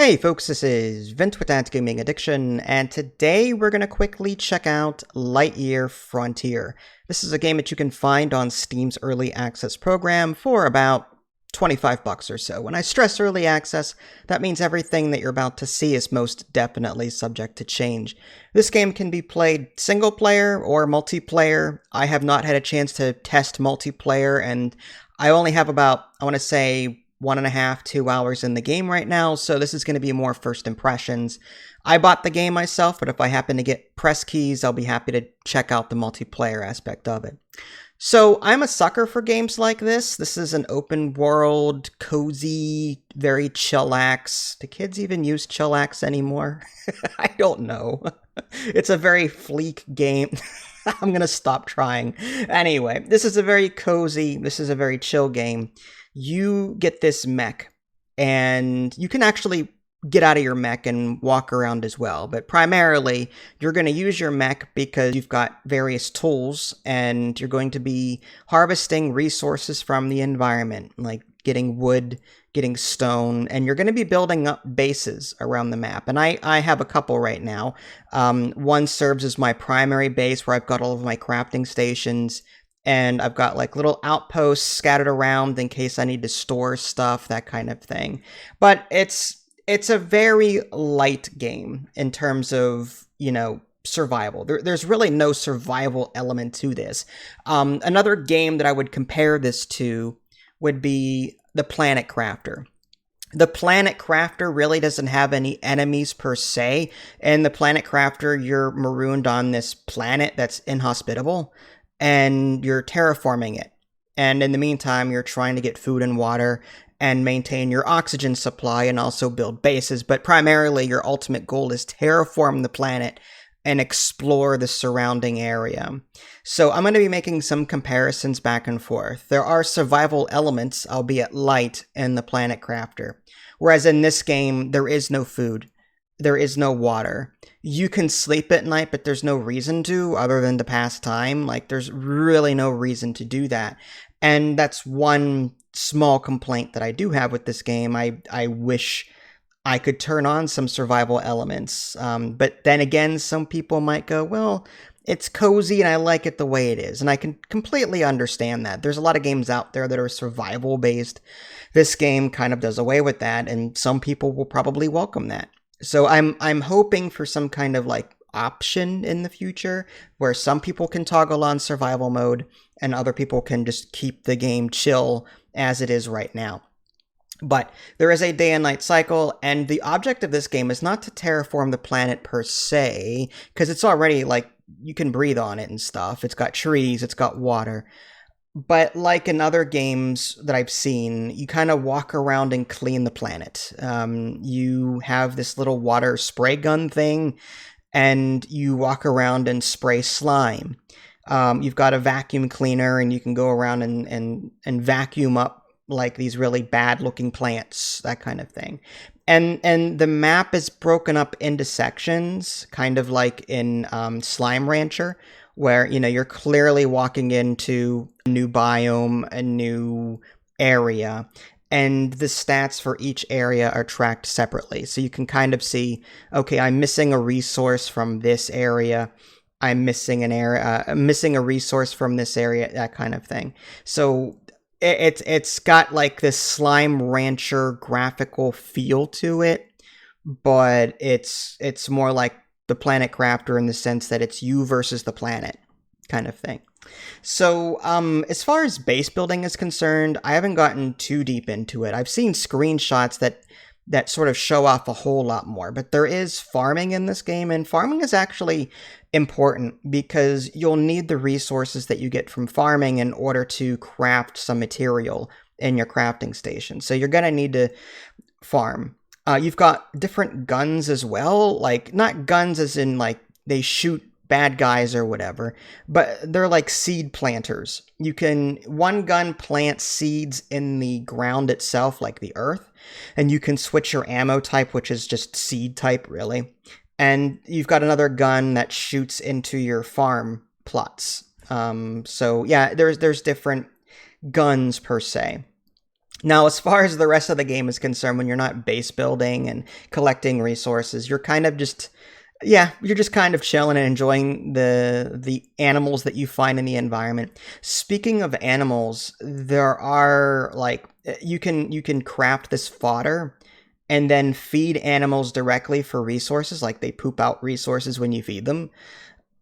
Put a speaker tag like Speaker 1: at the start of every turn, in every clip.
Speaker 1: Hey folks, this is Vint with Dad's Gaming Addiction, and today we're going to quickly check out Lightyear Frontier. This is a game that you can find on Steam's Early Access program for about 25 bucks or so. When I stress early access, that means everything that you're about to see is most definitely subject to change. This game can be played single player or multiplayer. I have not had a chance to test multiplayer, and I only have about, I want to say, 1.5, 2 hours in the game right now, so this is going to be more first impressions. I bought the game myself, but if I happen to get press keys, I'll be happy to check out the multiplayer aspect of it. So I'm a sucker for games like this. This is an open world, cozy, very chillax. Do kids even use chillax anymore? I don't know. It's a very fleek game. I'm going to stop trying. Anyway, this is a very cozy, this is a very chill game. You get this mech, and you can actually get out of your mech and walk around as well. But primarily, you're going to use your mech because you've got various tools, and you're going to be harvesting resources from the environment, like getting wood, getting stone, and you're going to be building up bases around the map. And I have a couple right now. One serves as my primary base where I've got all of my crafting stations, and I've got like little outposts scattered around in case I need to store stuff, that kind of thing. But it's a very light game in terms of, survival. There's really no survival element to this. Another game that I would compare this to would be the Planet Crafter. The Planet Crafter really doesn't have any enemies per se. In the Planet Crafter, you're marooned on this planet that's inhospitable, and you're terraforming it. And in the meantime, you're trying to get food and water and maintain your oxygen supply and also build bases. But primarily, your ultimate goal is terraform the planet and explore the surrounding area. So I'm going to be making some comparisons back and forth. There are survival elements, albeit light, in the Planet Crafter. Whereas in this game, there is no food. There is no water. You can sleep at night, but there's no reason to other than to pass time. Like, there's really no reason to do that. And that's one small complaint that I do have with this game. I wish I could turn on some survival elements. But then again, some people might go, well, it's cozy and I like it the way it is. And I can completely understand that. There's a lot of games out there that are survival based. This game kind of does away with that, and some people will probably welcome that. So I'm hoping for some kind of like option in the future where some people can toggle on survival mode and other people can just keep the game chill as it is right now. But there is a day and night cycle, and the object of this game is not to terraform the planet per se, because it's already like you can breathe on it and stuff. It's got trees, it's got water. But like in other games that I've seen, you kind of walk around and clean the planet. You have this little water spray gun thing, and you walk around and spray slime. You've got a vacuum cleaner, and you can go around and vacuum up like these really bad looking plants, that kind of thing. And the map is broken up into sections, kind of like in Slime Rancher, where, you're clearly walking into a new biome, a new area, and the stats for each area are tracked separately. So you can kind of see, okay, I'm missing a resource from this area, I'm missing a resource from this area, that kind of thing. So it's got like this Slime Rancher graphical feel to it, but it's more like the Planet Crafter in the sense that it's you versus the planet kind of thing. So as far as base building is concerned, I haven't gotten too deep into it. I've seen screenshots that sort of show off a whole lot more, but there is farming in this game, and farming is actually important because you'll need the resources that you get from farming in order to craft some material in your crafting station. So you're going to need to farm. You've got different guns as well, like not guns as in like they shoot bad guys or whatever, but they're like seed planters. One gun plants seeds in the ground itself, like the earth, and you can switch your ammo type, which is just seed type really. And you've got another gun that shoots into your farm plots. So yeah, there's different guns per se. Now, as far as the rest of the game is concerned, when you're not base building and collecting resources, you're kind of just, yeah, you're just kind of chilling and enjoying the animals that you find in the environment. Speaking of animals, there are like you can craft this fodder and then feed animals directly for resources, like they poop out resources when you feed them,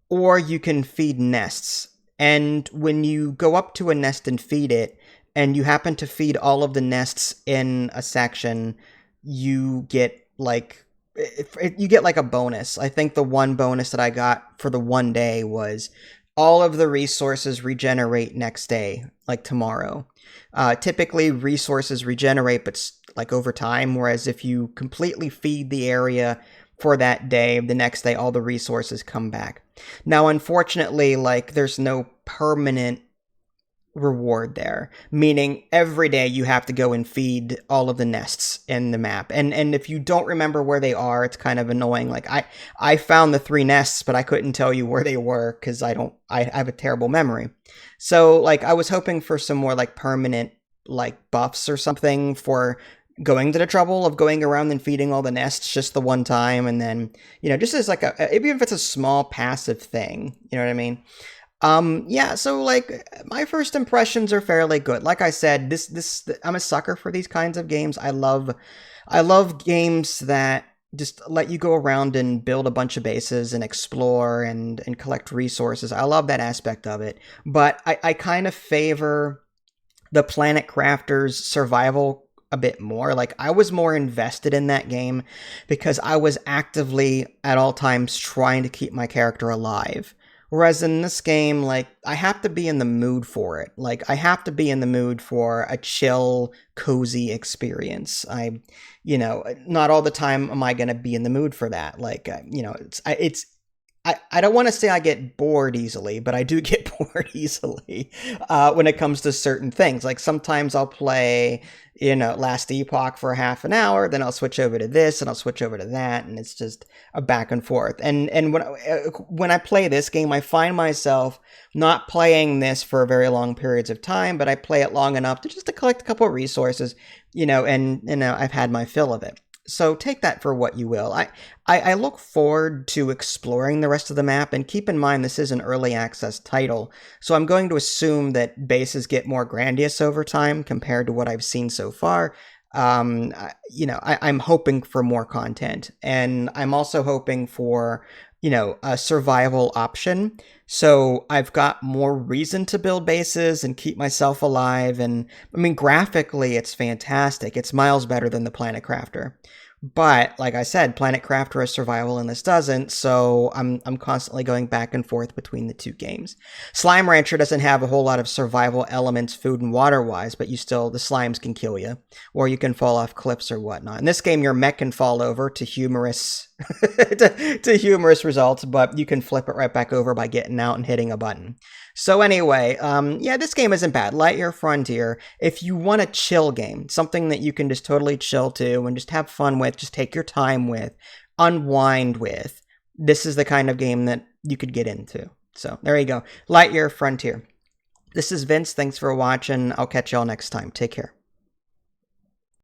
Speaker 1: or you can feed nests. And when you go up to a nest and feed it, and you happen to feed all of the nests in a section, you get like you get like a bonus. I think the one bonus that I got for the one day was all of the resources regenerate next day, like tomorrow. Typically, resources regenerate, but like over time. Whereas if you completely feed the area for that day, the next day all the resources come back. Now, unfortunately, like there's no permanent reward there, meaning every day you have to go and feed all of the nests in the map, and if you don't remember where they are, it's kind of annoying. Like I found the 3 nests, but I couldn't tell you where they were because I have a terrible memory. So like I was hoping for some more like permanent like buffs or something for going to the trouble of going around and feeding all the nests just the one time, and then just as like even if it's a small passive thing, you know what I mean. Yeah, so like my first impressions are fairly good. Like I said, I'm a sucker for these kinds of games. I love games that just let you go around and build a bunch of bases and explore and collect resources. I love that aspect of it. But I kind of favor the Planet Crafters survival a bit more. Like I was more invested in that game because I was actively at all times trying to keep my character alive. Whereas in this game, like, I have to be in the mood for it. Like, I have to be in the mood for a chill, cozy experience. Not all the time am I going to be in the mood for that. Like, I don't want to say I get bored easily, but I do get bored easily when it comes to certain things. Like, sometimes I'll play, Last Epoch for half an hour, then I'll switch over to this, and I'll switch over to that, and it's just a back and forth. And when I play this game, I find myself not playing this for very long periods of time, but I play it long enough to collect a couple of resources, and I've had my fill of it. So take that for what you will. I look forward to exploring the rest of the map, and keep in mind this is an early access title, so I'm going to assume that bases get more grandiose over time compared to what I've seen so far. I'm hoping for more content, and I'm also hoping for, a survival option. So I've got more reason to build bases and keep myself alive. And I mean, graphically, it's fantastic. It's miles better than the Planet Crafter. But like I said, Planet Crafter has survival and this doesn't, so I'm constantly going back and forth between the two games. Slime Rancher doesn't have a whole lot of survival elements, food and water wise, but the slimes can kill you, or you can fall off cliffs or whatnot. In this game, your mech can fall over to humorous to humorous results, but you can flip it right back over by getting out and hitting a button. So anyway, this game isn't bad. Lightyear Frontier, if you want a chill game, something that you can just totally chill to and just have fun with, just take your time with, unwind with, this is the kind of game that you could get into. So there you go. Lightyear Frontier. This is Vince. Thanks for watching. I'll catch y'all next time. Take care.